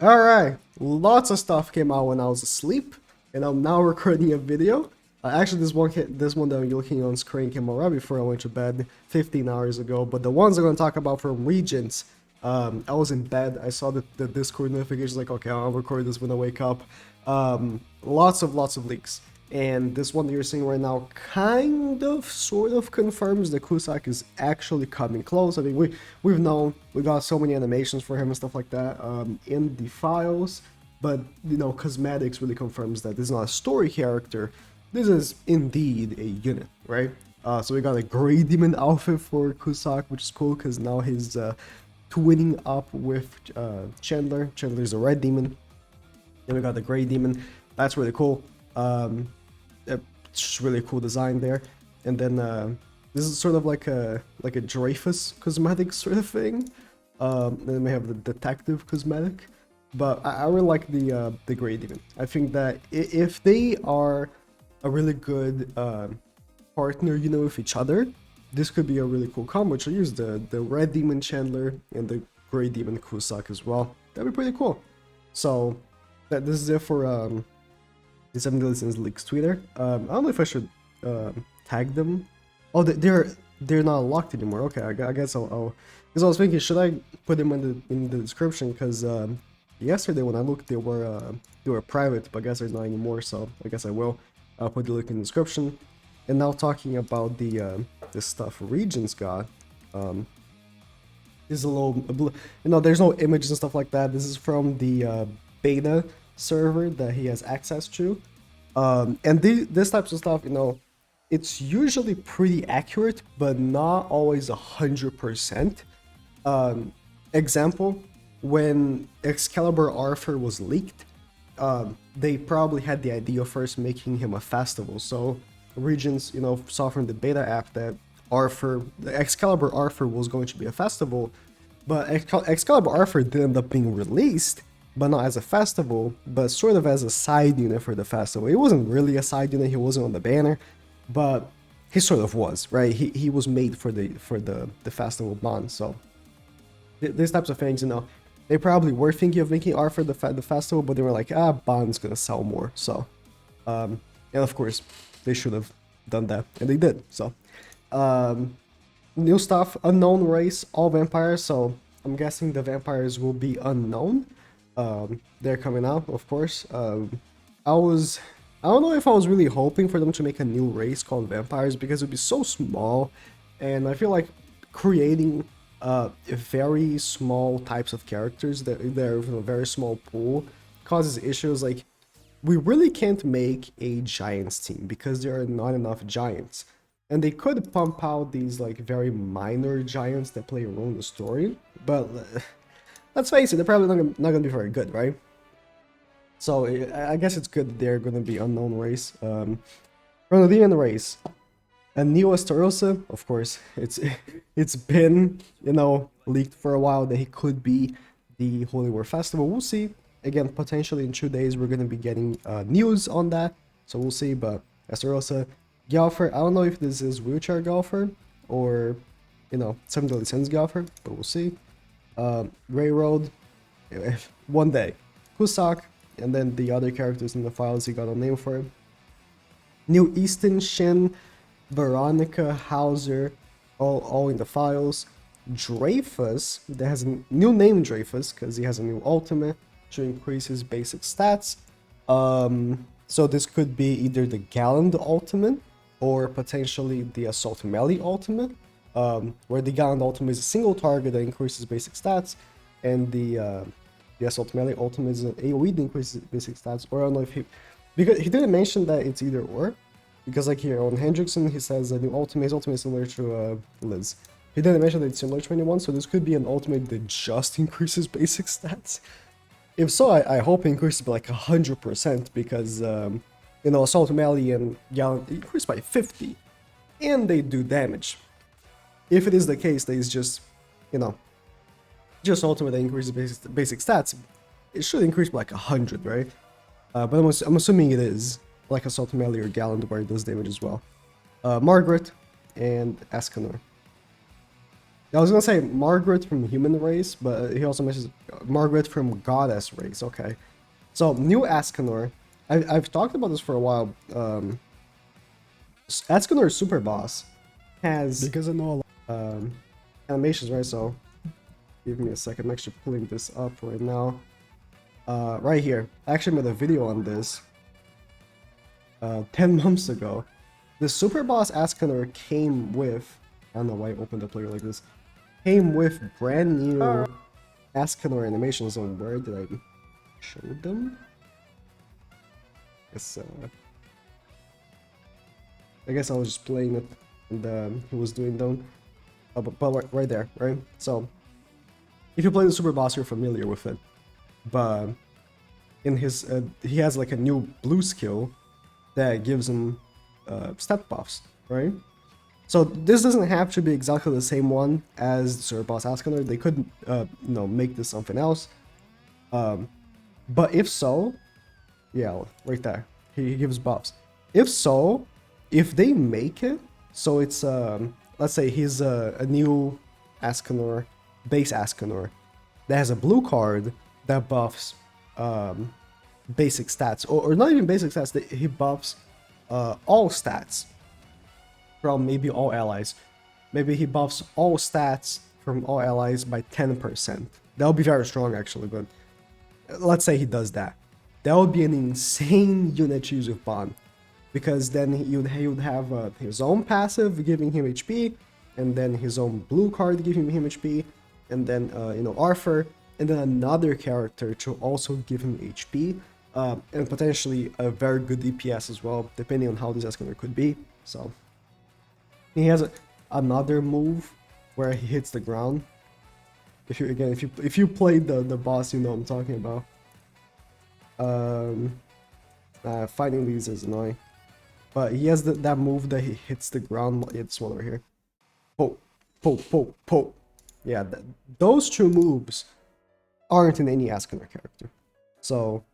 Alright, lots of stuff came out when I was asleep, and I'm now recording a video. Actually, this one that you're looking on screen came out right before I went to bed 15 hours ago, but the ones I'm going to talk about from Regions, I was in bed, I saw the Discord notifications like, okay, I'll record this when I wake up. Lots of leaks. And this one that you're seeing right now kind of, sort of confirms that Cusack is actually coming close. I mean, we've known, we got so many animations for him and stuff like that in the files, but, you know, cosmetics really confirms that this is not a story character. This is indeed a unit, right? So we got a Grey Demon outfit for Cusack, which is cool because now he's twinning up with Chandler. Chandler's a Red Demon. Then we got the Grey Demon. That's really cool. It's really cool design there. And then this is sort of like a Dreyfus cosmetic sort of thing. Then we have the detective cosmetic. But I really like the Grey Demon. I think that if they are a really good partner, you know, with each other, this could be a really cool combo. Which will use the Red Demon Chandler and the Grey Demon Cusack as well. That'd be pretty cool. So this is it for the 7 Daily Sins leaks Twitter. I don't know if I should tag them. Oh, they're not locked anymore. Okay, I guess I'll because I was thinking, should I put them in the description? Because yesterday when I looked, they were private, but I guess they're not anymore. So I guess I will. I'll put the link in the description. And now talking about the stuff Regions got, is a little, you know, there's no images and stuff like that. This is from the beta server that he has access to, and this types of stuff, you know, it's usually pretty accurate, but not always 100%. Example, when Excalibur Arthur was leaked, they probably had the idea of first making him a festival. So Regions, you know, saw from the beta app that the Excalibur Arthur was going to be a festival, but Excalibur Arthur did end up being released, but not as a festival, but sort of as a side unit for the festival. It wasn't really a side unit, he wasn't on the banner, but he sort of was, right? He was made for the festival bond. So these types of things, you know, they probably were thinking of making Arthur the festival, but they were like, Bond's gonna sell more. So, and of course, they should have done that, and they did. So, new stuff, unknown race, all vampires. So I'm guessing the vampires will be unknown. They're coming out, of course. I don't know if I was really hoping for them to make a new race called vampires, because it would be so small, and I feel like creating very small types of characters that they're from a very small pool causes issues. Like, we really can't make a giants team because there are not enough giants, and they could pump out these like very minor giants that play a role in the story, but let's face it, they're probably not gonna be very good, right? So I guess it's good they're gonna be unknown race. Grenadian race, a new Astarosa, of course. It's been, you know, leaked for a while that he could be the Holy War Festival. We'll see. Again, potentially in 2 days we're gonna be getting news on that, so we'll see. But Astarosa, Galfer, I don't know if this is wheelchair Galfer or, you know, 7 Daily Sins Galfer, but we'll see. Railroad, one day, Cusack, and then the other characters in the files he got a name for him. New Easton, Shin, Veronica, Hauser, all in the files. Dreyfus, that has a new name, Dreyfus, because he has a new ultimate to increase his basic stats. So this could be either the Gallant ultimate or potentially the Assault Melee ultimate. Where the Gallant ultimate is a single target that increases basic stats, and the Assault Melee ultimate is an AoE that increases basic stats. Or I don't know if because he didn't mention that it's either or, because like here on Hendrickson he says a new ultimate, his ultimate is similar to Liz. He didn't mention that it's similar to anyone, so this could be an ultimate that just increases basic stats. If so, I hope it increases by like 100%, because you know, Assault Melee and Gallant increase by 50, and they do damage. If it is the case that it's just, you know, just ultimate that increases basic stats, it should increase by like 100, right? But I'm assuming it is like Assault Melee or Gallant where it does damage as well. Margaret and Escanor. I was gonna say Margaret from human race, but he also mentions Margaret from goddess race. Okay, so new Escanor. I've talked about this for a while. Escanor Super Boss has Because I know a lot. animations, right? So give me a second. I'm actually pulling this up right now. Right here. I actually made a video on this 10 months ago. The Super Boss Escanor came with, I don't know why I opened the player like this, came with brand new Escanor animations. On where did I show them? I guess I was just playing it and he was doing them. But right there, right? So if you play the Super Boss, you're familiar with it. But in his, he has like a new blue skill that gives him stat buffs, right? So this doesn't have to be exactly the same one as the Super Boss Escanor. They could, make this something else. But if so, yeah, right there, he gives buffs. If so, if they make it so it's let's say he's a new Escanor, base Escanor, that has a blue card that buffs basic stats, or not even basic stats, he buffs all stats from maybe all allies. Maybe he buffs all stats from all allies by 10%. That would be very strong actually, but let's say he does that. That would be an insane unit to use with Bond, because then he would have his own passive giving him HP, and then his own blue card giving him HP, and then Arthur, and then another character to also give him HP, and potentially a very good DPS as well, depending on how this Escanor could be. So he has another move where he hits the ground. If you played the boss, you know what I'm talking about. Fighting these is annoying, but he has that move that he hits the ground. It's one over here. Poke, poke, poke, poke. Yeah, those two moves aren't in any Escanor character. So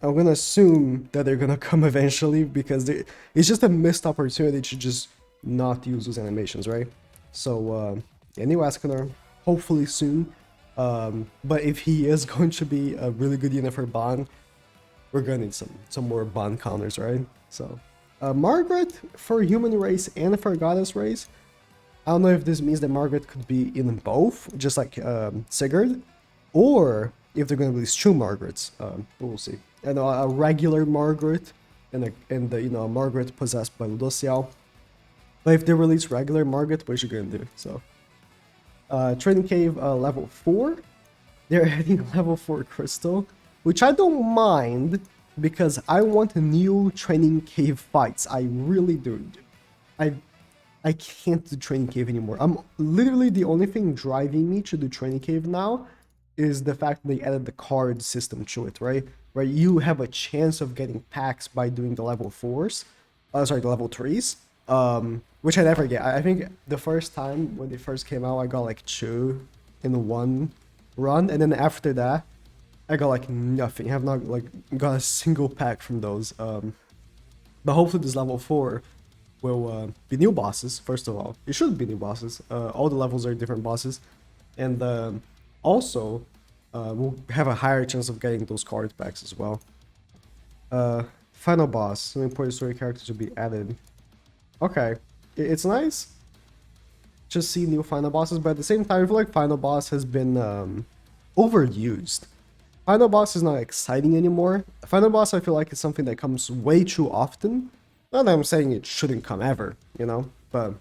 I'm gonna assume that they're gonna come eventually, because it's just a missed opportunity to just not use those animations, right? So yeah, new Escanor, hopefully soon. But if he is going to be a really good unit for Bond, we're gonna need some more Bond counters, right? So Margaret for human race and for goddess race. I don't know if this means that Margaret could be in both, just like Sigurd, or if they're gonna release two Margarets. We'll see. And a regular Margaret and a Margaret possessed by Ludosia. But if they release regular Margaret, what are you gonna do? So Training Cave level 4. They're adding level 4 Crystal, which I don't mind, because I want new Training Cave fights. I really do. I can't do Training Cave anymore. Literally the only thing driving me to do Training Cave now is the fact that they added the card system to it, right? Where you have a chance of getting packs by doing the level 4s. The level 3s. Which I never get. I think the first time when they first came out, I got like 2 in one run, and then after that, I got like nothing. I have not like got a single pack from those. But hopefully this level 4 will be new bosses. First of all, it should be new bosses. All the levels are different bosses, and also we'll have a higher chance of getting those card packs as well. Final boss. Some important story characters will be added. Okay, it's nice to see new final bosses, but at the same time, I feel like final boss has been overused. Final boss is not exciting anymore. Final boss, I feel like, is something that comes way too often. Not that I'm saying it shouldn't come ever, but I feel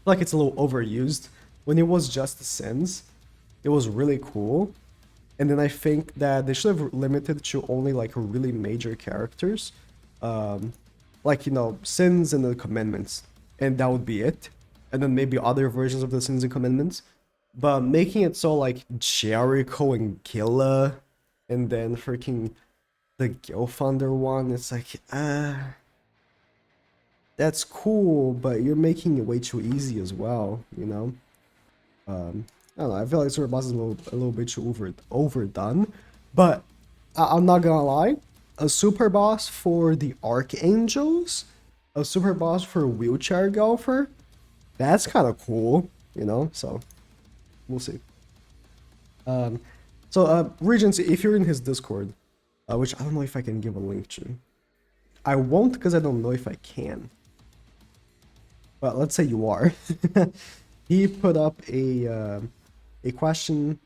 like it's a little overused. When it was just the Sins, it was really cool. And then I think that they should have limited to only like really major characters. Like, Sins and the Commandments, and that would be it. And then maybe other versions of the Sins and Commandments. But making it so like Jericho and Gilla, and then freaking the Gilfunder one, it's like, that's cool, but you're making it way too easy as well, I don't know, I feel like Super Boss is a little bit too overdone, but I'm not gonna lie, a Super Boss for the Archangels, a Super Boss for Wheelchair Golfer, that's kind of cool. you know, so we'll see. Regency, if you're in his Discord, which I don't know if I can give a link to. I won't because I don't know if I can. But let's say you are. He put up a question.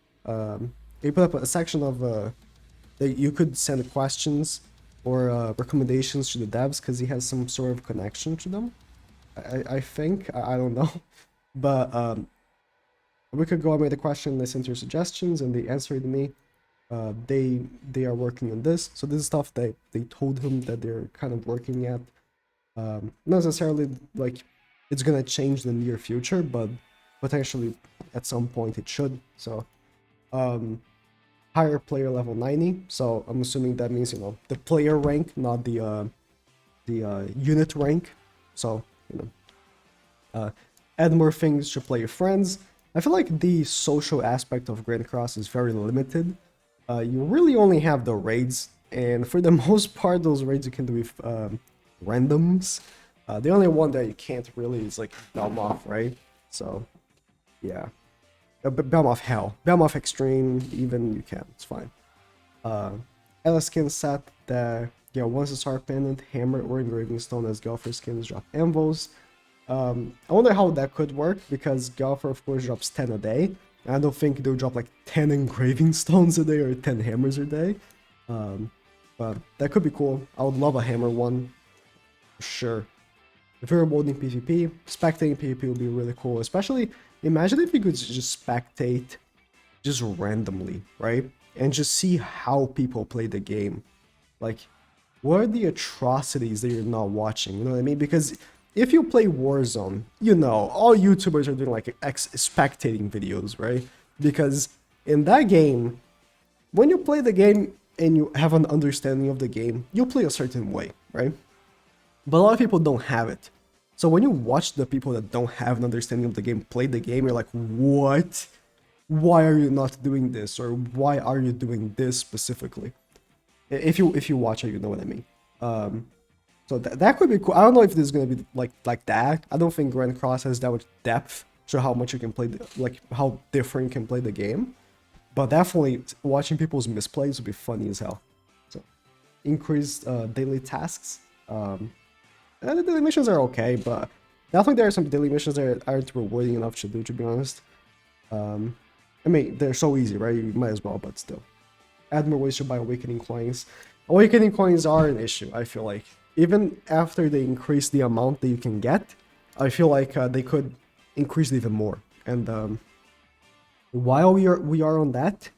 He put up a section of that you could send questions or recommendations to the devs because he has some sort of connection to them. I think I don't know, but we could go and make the question. They sent your suggestions and they answered me. They are working on this, so this is stuff they told him that they're kind of working at. Not necessarily like it's gonna change in the near future, but potentially at some point it should. So higher player level 90, so I'm assuming that means, you know, the player rank, not the unit rank. So, you know, add more things to play with friends. I feel like the social aspect of Grand Cross is very limited. You really only have the raids, and for the most part, those raids you can do with randoms. The only one that you can't really is like Belmoth, right? So, yeah. Belmoth Hell. Belmoth Extreme, even you can, it's fine. Ella skin set that, yeah, once a star pendant, hammer, or engraving stone as Gelfer skins drop envos. I wonder how that could work, because Gelfer, of course, drops 10 a day. I don't think they'll drop like 10 engraving stones a day or 10 hammers a day. But that could be cool. I would love a hammer one, for sure. If you're modding PvP, spectating PvP would be really cool. Especially, imagine if you could just spectate just randomly, right? And just see how people play the game. Like, what are the atrocities that you're not watching? You know what I mean? Because if you play Warzone, you know, all YouTubers are doing like spectating videos, right? Because in that game, when you play the game and you have an understanding of the game, you play a certain way, right? But a lot of people don't have it. So when you watch the people that don't have an understanding of the game play the game, you're like, what? Why are you not doing this? Or why are you doing this specifically? If you watch it, you know what I mean. So that could be cool. I don't know if this is gonna be like that. I don't think Grand Cross has that much depth to how much you can play, like how different you can play the game. But definitely watching people's misplays would be funny as hell. So increased daily tasks. The daily missions are okay, but definitely there are some daily missions that aren't rewarding enough to do, to be honest. I mean, they're so easy, right? You might as well, but still. Add more ways to buy Awakening coins. Awakening coins are an issue, I feel like. Even after they increase the amount that you can get, I feel like they could increase it even more. And while we are on that,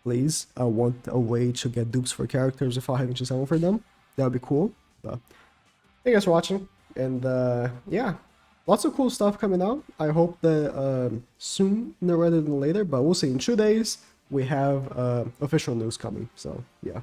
please, I want a way to get dupes for characters without having to sell for them. That would be cool. But thank you guys for watching, and yeah, lots of cool stuff coming out. I hope that sooner rather than later, but we'll see. In 2 days we have official news coming, so yeah.